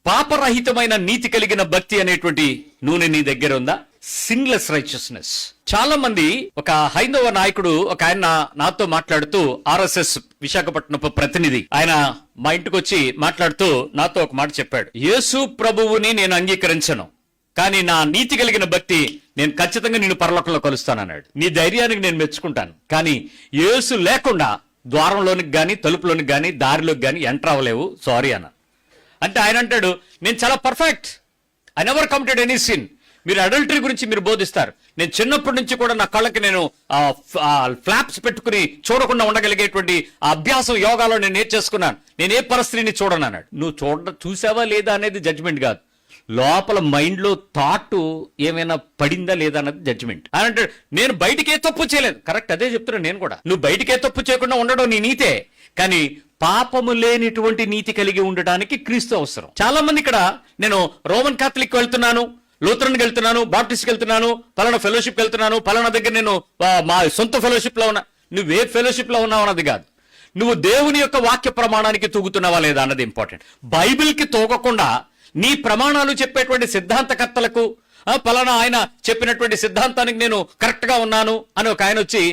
పాపరహితమైన నీతి కలిగిన భక్తి అనేటువంటి నూనె నీ దగ్గర ఉందా? Sinless righteousness. చాలా మంది, ఒక హైందవ నాయకుడు ఒక ఆయన నాతో మాట్లాడుతూ, RSS విశాఖపట్నపు ప్రతినిధి, ఆయన మా ఇంటికి వచ్చి మాట్లాడుతూ నాతో ఒక మాట చెప్పాడు. యేసు ప్రభువుని నేను అంగీకరించను, కానీ నా నీతి కలిగిన భక్తి నేను ఖచ్చితంగా నిన్ను పరలోకంలో కలుస్తానన్నాడు. నీ ధైర్యానికి నేను మెచ్చుకుంటాను, కానీ యేసు లేకుండా ద్వారంలోనికి గాని తలుపులోనికి గాని దారిలోకి గాని ఎంటర్ అవ్వలేవు, సారీ అన్న. అంటే ఆయన అంటాడు, నేను చాలా perfect, I never committed any sin. మీరు అడల్టరీ గురించి మీరు బోధిస్తారు, నేను చిన్నప్పటి నుంచి కూడా నా కళ్ళకి నేను ఫ్లాప్స్ పెట్టుకుని చూడకుండా ఉండగలిగేటువంటి ఆ అభ్యాసం యోగాలో నేను నేర్చేసుకున్నాను, నేను ఏ పరిస్థితిని చూడను అన్నాడు. నువ్వు చూసావా లేదా అనేది జడ్జిమెంట్ కాదు, లోపల మైండ్ లో థాట్ ఏమైనా పడిందా లేదా అన్నది జడ్జిమెంట్. అని అంటే నేను బయటికి ఏ తప్పు చేయలేదు, కరెక్ట్, అదే చెప్తున్నాను నేను కూడా. నువ్వు బయటికి ఏ తప్పు చేయకుండా ఉండడం నీ నీతే, కానీ పాపము లేనిటువంటి నీతి కలిగి ఉండడానికి క్రీస్తు అవసరం. చాలా మంది ఇక్కడ నేను రోమన్ కాథలిక్ వెళ్తున్నాను, లూథరన్ వెళ్తున్నాను, బాప్టిస్ట్ వెళ్తున్నాను, పలానా ఫెలోషిప్ వెళ్తున్నాను, పలానా దగ్గర నేను మా సొంత ఫెలోషిప్ లో ఉన్నా. నువ్వే ఫెలోషిప్ లో ఉన్నావు అన్నది కాదు, నువ్వు దేవుని యొక్క వాక్య ప్రమాణానికి తూగుతున్నావా లేదా అన్నది ఇంపార్టెంట్. బైబిల్ కి తోగకుండా నీ ప్రమాణాలు చెప్పేటువంటి సిద్ధాంతకర్తలకు, పలానా ఆయన చెప్పినటువంటి సిద్ధాంతానికి నేను కరెక్ట్ గా ఉన్నాను అని ఒక ఆయన వచ్చి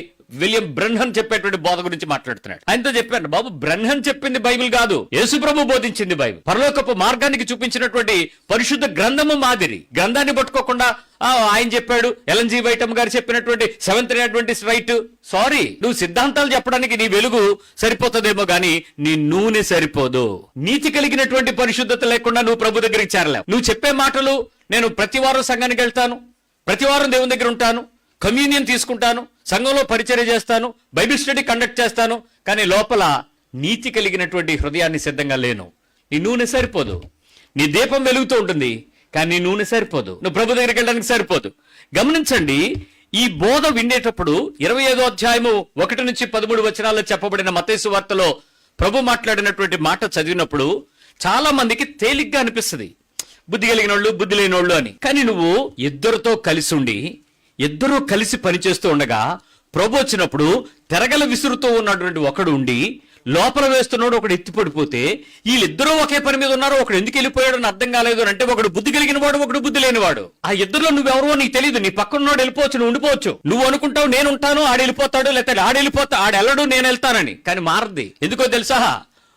విలియం బ్రెన్హన్ చెప్పేటువంటి బోధ గురించి మాట్లాడుతున్నాడు. ఆయనతో చెప్పాను, బాబు బ్రెన్హన్ చెప్పింది బైబిల్ కాదు, యేసు ప్రభు బోధించింది బైబిల్. పరలోకపు మార్గానికి చూపించినటువంటి పరిశుద్ధ గ్రంథము మాదిరి గ్రంథాన్ని పట్టుకోకుండా ఆయన చెప్పాడు, LNG వైటమ్ గారు చెప్పినటువంటి సెవెంత్ అడ్వెంటిస్ట్ రైట్. సారీ, నువ్వు సిద్ధాంతాలు చెప్పడానికి నీ వెలుగు సరిపోతుందేమో గానీ నీ నూనె సరిపోదు. నీతి కలిగినటువంటి పరిశుద్ధత లేకుండా నువ్వు ప్రభు దగ్గరికి చేరలేవు. నువ్వు చెప్పే మాటలు, నేను ప్రతి వారం సంఘానికి వెళ్తాను, ప్రతి వారం దేవుని దగ్గర ఉంటాను, కమ్యూనియన్ తీసుకుంటాను, సంఘంలో పరిచర్య చేస్తాను, బైబిల్ స్టడీ కండక్ట్ చేస్తాను, కానీ లోపల నీతి కలిగినటువంటి హృదయాన్ని సిద్ధంగా లేను. నీ నూనె సరిపోదు. నీ దీపం వెలుగుతూ ఉంటుంది, కానీ నీ నూనె సరిపోదు, నువ్వు ప్రభు దగ్గరికి వెళ్ళడానికి సరిపోదు. గమనించండి, ఈ బోధ వినేటప్పుడు 25వ అధ్యాయము 1 నుంచి 13 వచనాల్లో చెప్పబడిన మత్తయి సువార్తలో ప్రభు మాట్లాడినటువంటి మాట చదివినప్పుడు చాలా మందికి తేలిగ్గా అనిపిస్తుంది, బుద్ధి కలిగిన వాళ్ళు, బుద్ధి లేని వాళ్ళు అని. కానీ నువ్వు ఇద్దరితో కలిసి ఉండి, ఇద్దరూ కలిసి పనిచేస్తూ ఉండగా ప్రభు వచ్చినప్పుడు తెరగల విసురుతూ ఉన్నటువంటి ఒకడు ఉండి లోపల వేస్తున్నాడు, ఒకడు ఎత్తిపడిపోతే వీళ్ళిద్దరూ ఒకే పని మీద ఉన్నారు, ఒకడు ఎందుకు వెళ్ళిపోయాడు అని అర్థం కాలేదు అని అంటే, ఒకడు బుద్ధి కలిగిన వాడు, ఒకడు బుద్ధి లేనివాడు. ఆ ఇద్దరులో నువ్వెవరో నీకు తెలియదు. నీ పక్కనున్నాడు వెళ్ళిపోవచ్చు, నువ్వు ఉండిపోవచ్చు. నువ్వు అనుకుంటావు నేను ఉంటాను, ఆడు వెళ్ళిపోతాడు, లేకపోతే ఆడు వెళ్ళిపోతా, ఆడు వెళ్ళడు, నేను వెళ్తానని. కానీ మారది. ఎందుకో తెలుసా?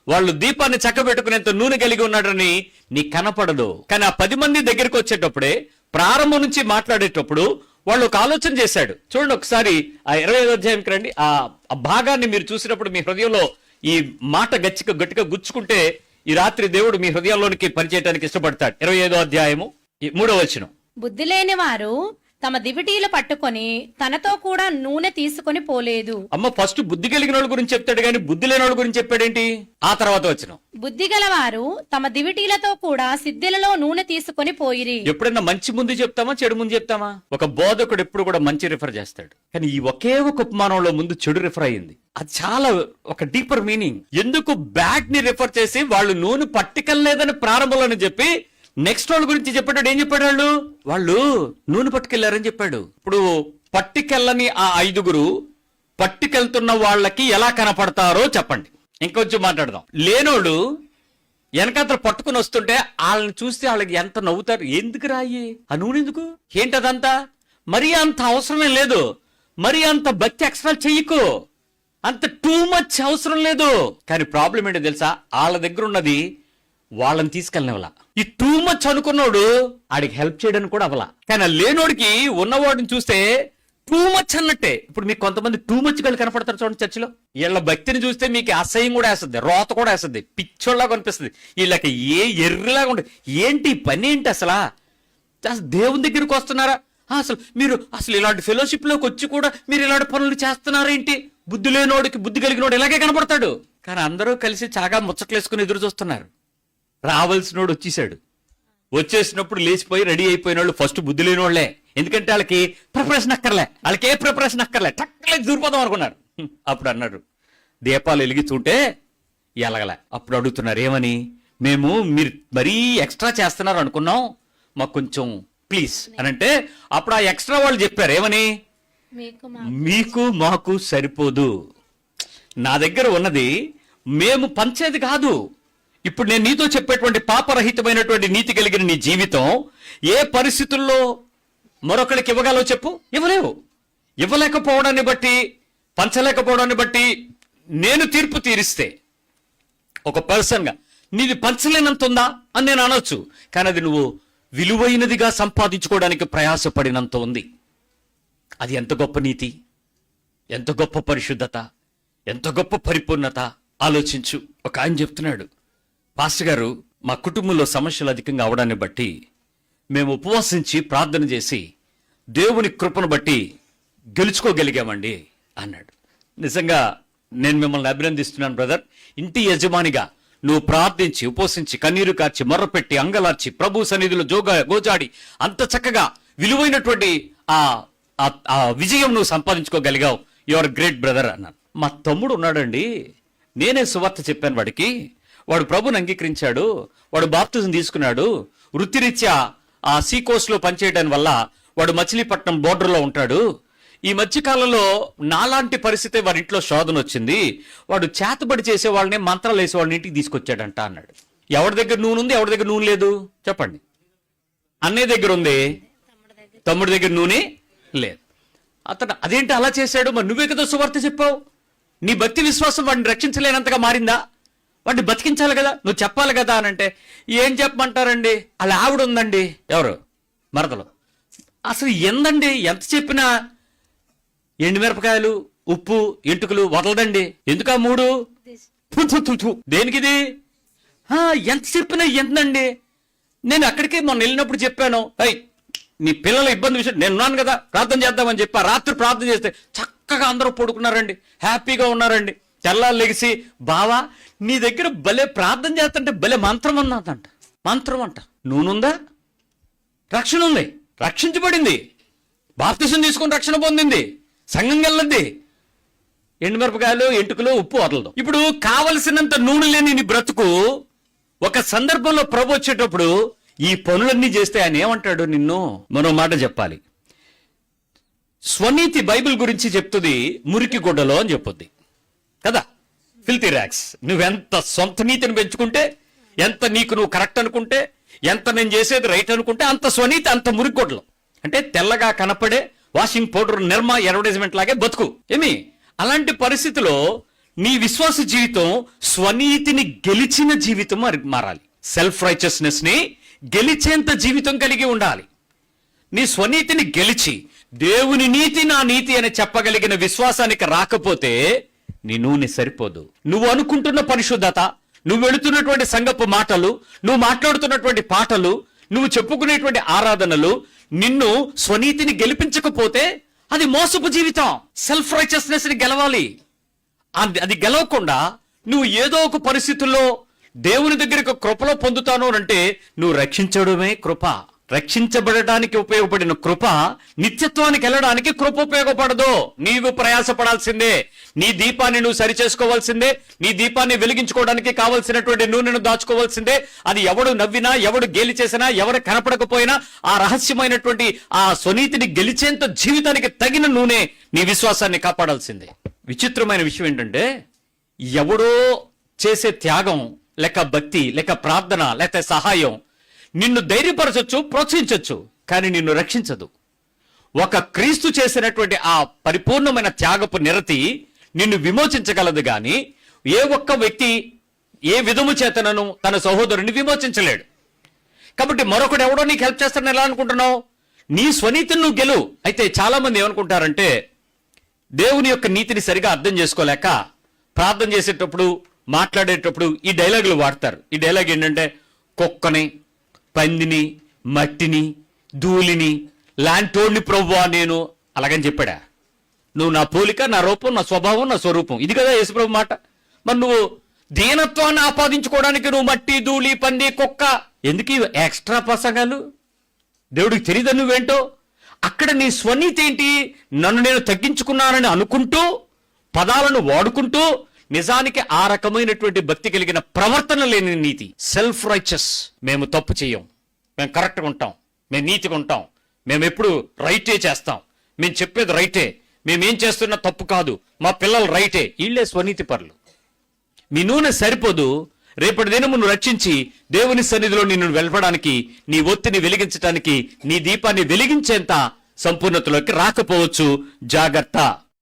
వాళ్ళు దీపాన్ని చక్కబెట్టుకునేంత నూనె కలిగి ఉన్నాడని నీకు కనపడదు. కానీ ఆ 10 మంది దగ్గరికి వచ్చేటప్పుడే, ప్రారంభం నుంచి మాట్లాడేటప్పుడు వాళ్ళు ఒక ఆలోచన చేశాడు. చూడండి ఒకసారి ఆ 25వ అధ్యాయంకి రండి. ఆ భాగాన్ని మీరు చూసినప్పుడు మీ హృదయంలో ఈ మాట గట్టిగా గుచ్చుకుంటే ఈ రాత్రి దేవుడు మీ హృదయంలోనికి పనిచేయడానికి ఇష్టపడతాడు. 25వ అధ్యాయము 3వ వచనం. బుద్ధి లేని వారు తమ దివిటీలు పట్టుకొని తనతో కూడా నూనె తీసుకొని పోలేదు. అమ్మ, ఫస్ట్ బుద్ధి కలిగిన వాళ్ళ గురించి చెప్తాడు, కానీ బుద్ధి లేని వాళ్ళ గురించి చెప్పాడేంటి? ఆ తర్వాత వచనం, బుద్ధి గలవారు తమ దివిటీలతో కూడా సిద్ధెలలో నూనె తీసుకొని పోయిరి. ఎప్పుడైనా మంచి ముందు చెప్తామా, చెడు ముందు చెప్తామా? ఒక బోధకుడు ఎప్పుడు కూడా మంచి రిఫర్ చేస్తాడు, కానీ ఈ ఒకే ఒక ఉపమానంలో ముందు చెడు రిఫర్ అయ్యింది. అది చాలా ఒక డీపర్ మీనింగ్. ఎందుకు బ్యాడ్ ని రిఫర్ చేసి వాళ్ళు నూనె పట్టుకెళ్ళలేదని ప్రారంభంలోనే చెప్పి నెక్స్ట్ వాళ్ళ గురించి చెప్పాడు. ఏం చెప్పాడు? వాళ్ళు నూనె పట్టుకెళ్లారని చెప్పాడు. ఇప్పుడు పట్టుకెళ్ళని ఆ 5గురు పట్టుకెళ్తున్న వాళ్ళకి ఎలా కనపడతారో చెప్పండి. ఇంకొంచెం మాట్లాడదాం. లేనోడు వెనకాతలు పట్టుకుని వస్తుంటే వాళ్ళని చూస్తే వాళ్ళకి ఎంత నవ్వుతారు. ఎందుకు రాయి ఆ నూనె, ఎందుకు, ఏంటదంతా? మరీ అంత అవసరమే లేదు, మరీ అంత భక్తి ఎక్స్ట్రా చెయ్యకు, అంత టూ మచ్ అవసరం లేదు. కానీ ప్రాబ్లం ఏంటో తెలుసా? వాళ్ళ దగ్గర ఉన్నది వాళ్ళని తీసుకెళ్ళనివ్వాల. ఈ టూ మచ్ అనుకున్నాడు ఆడికి హెల్ప్ చేయడానికి కూడా అవలా. కానీ లేనోడికి ఉన్నవాడిని చూస్తే టూ మచ్ అన్నట్టే. ఇప్పుడు మీకు కొంతమంది టూ మచ్ గళ్ళు కనపడతారు చూడండి చర్చిలో. వీళ్ళ భక్తిని చూస్తే మీకు అసహ్యం కూడా వేస్తుంది, రోత కూడా వేస్తుంది, పిచ్చోళ్ళగా కనిపిస్తుంది. వీళ్ళకి ఎర్రలాగా ఉంటుంది. ఏంటి పని ఏంటి అసలు? దేవుని దగ్గరికి వస్తున్నారా? అసలు ఇలాంటి ఫెలోషిప్ లోకి వచ్చి కూడా మీరు ఇలాంటి పనులు చేస్తున్నారేంటి? బుద్ధి లేనోడికి బుద్ధి కలిగినోడు ఇలాగే కనపడతాడు. కానీ అందరూ కలిసి చాగా ముచ్చట్లేసుకుని ఎదురు చూస్తున్నారు. రావాల్సినోడు వచ్చేసినప్పుడు లేచిపోయి రెడీ అయిపోయిన వాళ్ళు ఫస్ట్ బుద్ధి లేని వాళ్ళే. ఎందుకంటే వాళ్ళకి ప్రిపరేషన్ అక్కర్లే, వాళ్ళకి ఏ ప్రిపరేషన్ అక్కర్లే, టక్కలే దూరిపోదాం అనుకున్నారు. అప్పుడు అన్నారు, దీపాలు వెలిగిస్తుంటే ఎలగలే. అప్పుడు అడుగుతున్నారు, ఏమని? మేము మీరు మరీ ఎక్స్ట్రా చేస్తున్నారు అనుకున్నాం, మాకు కొంచెం ప్లీజ్ అని అంటే, అప్పుడు ఆ ఎక్స్ట్రా వాళ్ళు చెప్పారు ఏమని? మీకు మాకు సరిపోదు, నా దగ్గర ఉన్నది మేము పంచేది కాదు, ఇప్పుడు నేను నీతో చెప్పేటువంటి పాపరహితమైనటువంటి నీతి కలిగిన నీ జీవితం ఏ పరిస్థితుల్లో మరొకరికి ఇవ్వగలవు చెప్పు? ఇవ్వలేవు. ఇవ్వలేకపోవడాన్ని బట్టి, పంచలేకపోవడాన్ని బట్టి నేను తీర్పు తీరిస్తే ఒక పర్సన్గా నీది పంచలేనంత ఉందా అని నేను అనొచ్చు. కానీ అది నువ్వు విలువైనదిగా సంపాదించుకోవడానికి ప్రయాసపడినంత ఉంది. అది ఎంత గొప్ప నీతి, ఎంత గొప్ప పరిశుద్ధత, ఎంత గొప్ప పరిపూర్ణత ఆలోచించు. ఒక ఆయన చెప్తున్నాడు, పాస్టర్ గారు మా కుటుంబంలో సమస్యలు అధికంగా అవడాన్ని బట్టి మేము ఉపవాసించి ప్రార్థన చేసి దేవుని కృపను బట్టి గెలుచుకోగలిగామండి అన్నాడు. నిజంగా నేను మిమ్మల్ని అభినందిస్తున్నాను బ్రదర్. ఇంటి యజమానిగా నువ్వు ప్రార్థించి, ఉపవసించి, కన్నీరు కార్చి, మొర్రపెట్టి, అంగలార్చి, ప్రభు సన్నిధిలో గోజాడి అంత చక్కగా విలువైనటువంటి ఆ విజయం నువ్వు సంపాదించుకోగలిగావు. యువర్ గ్రేట్ బ్రదర్ అన్నాను. మా తమ్ముడు ఉన్నాడండి, నేనే సువార్త చెప్పాను వాడికి, వాడు ప్రభుని అంగీకరించాడు, వాడు బాప్తిజం తీసుకున్నాడు, వృత్తిరీత్యా ఆ సీ కోస్ట్ లో పనిచేయడం వల్ల వాడు మచిలీపట్నం బోర్డర్లో ఉంటాడు. ఈ మధ్యకాలంలో నాలాంటి పరిస్థితి వారి ఇంట్లో శోధన వచ్చింది, వాడు చేతబడి చేసే వాళ్ళని, మంత్రాలు వేసే వాళ్ళని ఇంటికి తీసుకొచ్చాడంట అన్నాడు. ఎవరి దగ్గర నూనె ఉంది, ఎవరి దగ్గర నూనె లేదు చెప్పండి? అన్నయ్య దగ్గర ఉంది, తమ్ముడి దగ్గర నూనె లేదు. అతను అదేంటి అలా చేశాడు? మరి నువ్వే కదా సువార్త చెప్పావు. నీ భక్తి విశ్వాసం వాడిని రక్షించలేనంతగా మారిందా? వాడిని బతికించాలి కదా, నువ్వు చెప్పాలి కదా అని అంటే ఏం చెప్పమంటారండి, అలా ఆవిడ ఉందండి, ఎవరు మరదలు, అసలు ఎందండి ఎంత చెప్పినా ఎండుమిరపకాయలు, ఉప్పు, ఎంటుకలు వదలదండి. ఎందుకా మూడు? దేనికిది? ఎంత చెప్పినా ఎంతండి. నేను అక్కడికి మొన్న వెళ్ళినప్పుడు చెప్పాను, నీ పిల్లల ఇబ్బంది విషయం నేను ఉన్నాను కదా, ప్రార్థన చేద్దామని చెప్పా. రాత్రి ప్రార్థన చేస్తే చక్కగా అందరూ పడుకున్నారండి, హ్యాపీగా ఉన్నారండి. తెల్లారు లెగిసి, బావా నీ దగ్గర భలే ప్రార్థన చేస్తుంటే భలే మంత్రం అన్నదంట. మంత్రం అంట. నూనెందా? రక్షణ ఉంది, రక్షించబడింది, బాప్తిసం తీసుకుని రక్షణ పొందింది, సంఘం వెళ్ళద్ది, ఎండుమిరపకాయలు, ఎంటుకలు, ఉప్పు వదలదు. ఇప్పుడు కావలసినంత నూనె లేని నీ బ్రతుకు ఒక సందర్భంలో ప్రభు వచ్చేటప్పుడు ఈ పనులన్నీ చేస్తే ఆయన ఏమంటాడు నిన్ను? మరో మాట చెప్పాలి. స్వనీతి బైబిల్ గురించి చెప్తుంది మురికి గుడ్డలో అని చెప్పుద్ది కదా, ఫిల్తీ ర్యాక్స్. నువ్వెంత సొంత నీతిని పెంచుకుంటే, ఎంత నీకు నువ్వు కరెక్ట్ అనుకుంటే, ఎంత నేను చేసేది రైట్ అనుకుంటే అంత స్వనీతి అంత మురికి గుడ్డలు. అంటే తెల్లగా కనపడే వాషింగ్ పౌడర్ నిర్మా అడ్వర్టైజ్మెంట్ లాగే బతుకు ఏమి. అలాంటి పరిస్థితిలో నీ విశ్వాస జీవితం స్వనీతిని గెలిచిన జీవితం మారాలి. సెల్ఫ్ రైచియస్నెస్ ని గెలిచేంత జీవితం కలిగి ఉండాలి. నీ స్వనీతిని గెలిచి దేవుని నీతి నా నీతి అని చెప్పగలిగిన విశ్వాసానికి రాకపోతే నీ నూనె సరిపోదు. నువ్వు అనుకుంటున్న పరిశుద్ధత, నువ్వు వెళుతున్నటువంటి సంగపు మాటలు, నువ్వు మాట్లాడుతున్నటువంటి పాటలు, నువ్వు చెప్పుకునేటువంటి ఆరాధనలు నిన్ను స్వనీతిని గెలిపించకపోతే అది మోసపు జీవితం. సెల్ఫ్ రైచియస్నెస్ ని గెలవాలి. అది గెలవకుండా నువ్వు ఏదో ఒక పరిస్థితుల్లో దేవుని దగ్గరకు కృపలో పొందుతాను అంటే నువ్వు రక్షించడమే కృప. రక్షించబడడానికి ఉపయోగపడిన కృప నిత్యత్వానికి వెళ్ళడానికి కృప ఉపయోగపడదు. నీవు ప్రయాసపడాల్సిందే, నీ దీపాన్ని నువ్వు సరిచేసుకోవాల్సిందే, నీ దీపాన్ని వెలిగించుకోవడానికి కావలసినటువంటి నూనెను దాచుకోవాల్సిందే. అది ఎవడు నవ్వినా, ఎవడు గేలి చేసినా, ఎవరు కనపడకపోయినా ఆ రహస్యమైనటువంటి ఆ స్వనీతిని గెలిచేంత జీవితానికి తగిన నూనె నీ విశ్వాసాన్ని కాపాడాల్సిందే. విచిత్రమైన విషయం ఏంటంటే, ఎవడో చేసే త్యాగం లేక భక్తి లేక ప్రార్థన లేక సహాయం నిన్ను ధైర్యపరచొచ్చు, ప్రోత్సహించొచ్చు, కానీ నిన్ను రక్షించదు. ఒక క్రీస్తు చేసినటువంటి ఆ పరిపూర్ణమైన త్యాగపు నిరతి నిన్ను విమోచించగలదు గాని ఏ ఒక్క వ్యక్తి ఏ విధము చేతనను తన సహోదరుని విమోచించలేడు. కాబట్టి మరొకడు ఎవడో నీకు హెల్ప్ చేస్తాడని ఎలా అనుకుంటున్నావు? నీ స్వనీతిని నువ్వు గెలువు. అయితే చాలా మంది ఏమనుకుంటారంటే, దేవుని యొక్క నీతిని సరిగా అర్థం చేసుకోలేక ప్రార్థన చేసేటప్పుడు, మాట్లాడేటప్పుడు ఈ డైలాగులు వాడతారు. ఈ డైలాగ్ ఏంటంటే, కుక్కని, పందిని, మట్టిని, ధూళిని లాంటోడిని ప్రభువా నేను అలాగని చెప్పాడా? నువ్వు నా పోలిక, నా రూపం, నా స్వభావం, నా స్వరూపం, ఇది కదా యేసుప్రభు మాట. మరి నువ్వు దీనత్వాన్ని ఆపాదించుకోవడానికి నువ్వు మట్టి, ధూళి, పంది, కుక్క, ఎందుకు ఎక్స్ట్రా ప్రసంగాలు? దేవుడికి తెలియదు నువ్వేంటో. అక్కడ నీ స్వనీతి ఏంటి? నన్ను నేను తగ్గించుకున్నానని అనుకుంటూ పదాలను వాడుకుంటూ నిజానికి ఆ రకమైనటువంటి భక్తి కలిగిన ప్రవర్తన లేని నీతి. Self righteous. మేము తప్పు చెయ్యం, మేము కరెక్ట్గా ఉంటాం, మేము నీతిగా ఉంటాం, మేము ఎప్పుడు రైటే చేస్తాం, మేము చెప్పేది రైటే, మేమేం చేస్తున్నా తప్పు కాదు, మా పిల్లలు రైటే. వీళ్ళే స్వనీతి పరులు. మీ నూనె సరిపోదు, రేపటి దినము నువ్వు రక్షించి దేవుని సన్నిధిలో నిన్ను వెలపడానికి, నీ ఒత్తిని వెలిగించడానికి, నీ దీపాన్ని వెలిగించేంత సంపూర్ణతలోకి రాకపోవచ్చు. జాగ్రత్త.